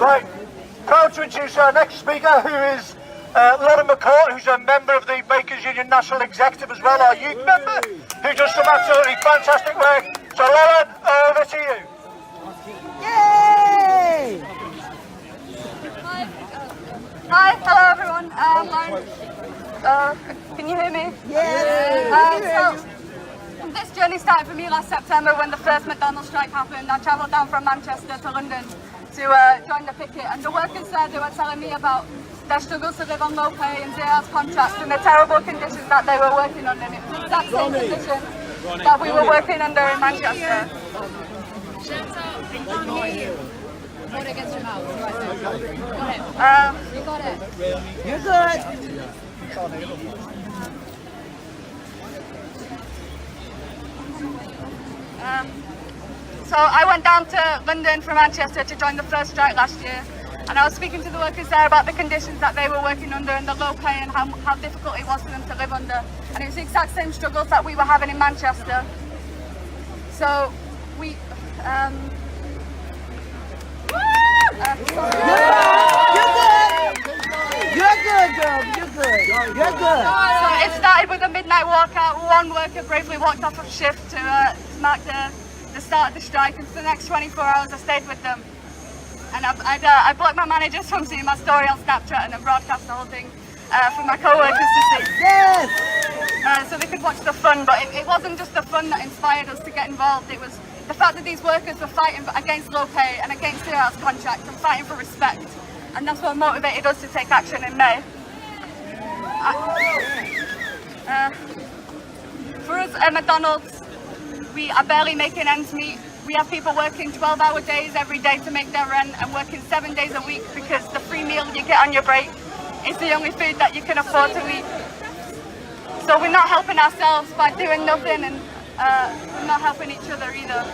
Right, proud to introduce our next speaker, who is McCourt, who's a member of the Bakers Union National Executive as well, our youth member, who does some absolutely fantastic work. So Lauren, over to you. Yay! Hi, hello everyone. Can you hear me? Yes. So, this journey started for me last September when the first McDonald's strike happened. I travelled down from Manchester to London to join the picket, and the workers there, they were telling me about their struggles to live on low pay and 0 hours contracts and the terrible conditions that they were working under. And it was the exact same condition that we were working under in Manchester. Shut up, I can't hear you. Hold it against your mouth. Go ahead. You got it. You're good. So I went down to London from Manchester to join the first strike last year, and I was speaking to the workers there about the conditions that they were working under and the low pay and how difficult it was for them to live under. And it was the exact same struggles that we were having in Manchester. So we You're good, girl. You're good. So it started with a midnight walkout. One worker bravely walked off of shift to mark the start of the strike, and for the next 24 hours I stayed with them. And I blocked my managers from seeing my story on Snapchat and then broadcast the whole thing for my co-workers to see. Yes! So they could watch the fun, but it wasn't just the fun that inspired us to get involved. It was the fact that these workers were fighting against low pay and against 0 hours contracts and fighting for respect. And that's what motivated us to take action in May. For us at McDonald's, we are barely making ends meet. We have people working 12-hour days every day to make their rent and working 7 days a week because the free meal you get on your break is the only food that you can afford to eat. So we're not helping ourselves by doing nothing, and we're not helping each other either.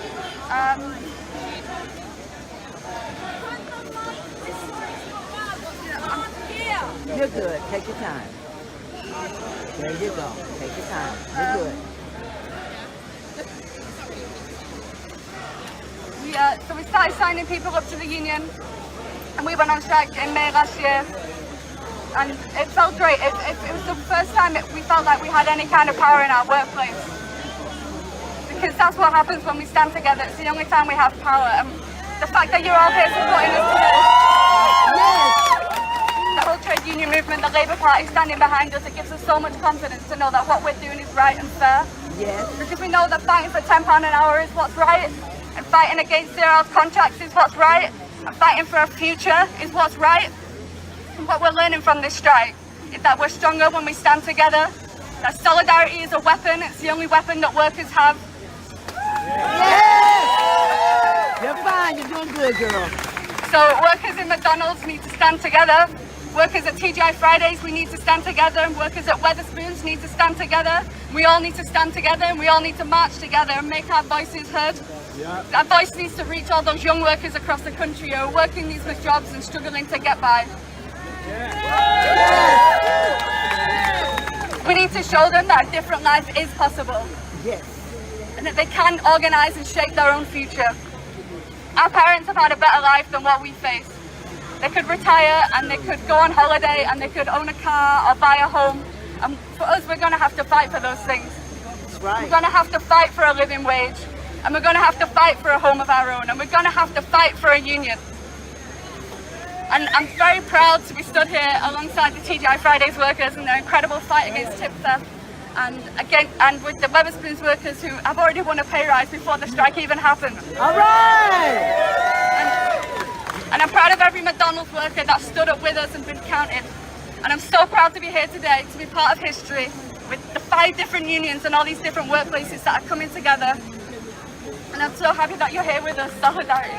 You're good. Take your time. There you go. Take your time. You're good. So we started signing people up to the union, and we went on strike in May last year, and it felt great. It was the first time we felt like we had any kind of power in our workplace, because that's what happens when we stand together. It's the only time we have power, and the fact that you're all here supporting us today, the whole trade union movement, the Labour Party standing behind us, it gives us so much confidence to know that what we're doing is right and fair. Yes. Because we know that fighting for £10 an hour is what's right, and fighting against 0 hours contracts is what's right, and fighting for a future is what's right. And what we're learning from this strike is that we're stronger when we stand together, that solidarity is a weapon, it's the only weapon that workers have. Yes! You're fine, you're doing good, girl. So workers in McDonald's need to stand together, workers at TGI Fridays, we need to stand together, and workers at Wetherspoons need to stand together. We all need to stand together, and we all need to march together and make our voices heard. Yeah. Our voice needs to reach all those young workers across the country who are working these jobs and struggling to get by. Yeah. We need to show them that a different life is possible. Yes. And that they can organise and shape their own future. Our parents have had a better life than what we face. They could retire and they could go on holiday and they could own a car or buy a home. And for us, we're going to have to fight for those things. That's right. We're going to have to fight for a living wage. And we're going to have to fight for a home of our own. And we're going to have to fight for a union. And I'm very proud to be stood here alongside the TGI Fridays workers in their incredible fight against tip theft. And with the Wetherspoons workers who have already won a pay rise before the strike even happened. All right! And I'm proud of every McDonald's worker that stood up with us and been counted. And I'm so proud to be here today, to be part of history with the 5 different unions and all these different workplaces that are coming together. And I'm so happy that you're here with us. Solidarity.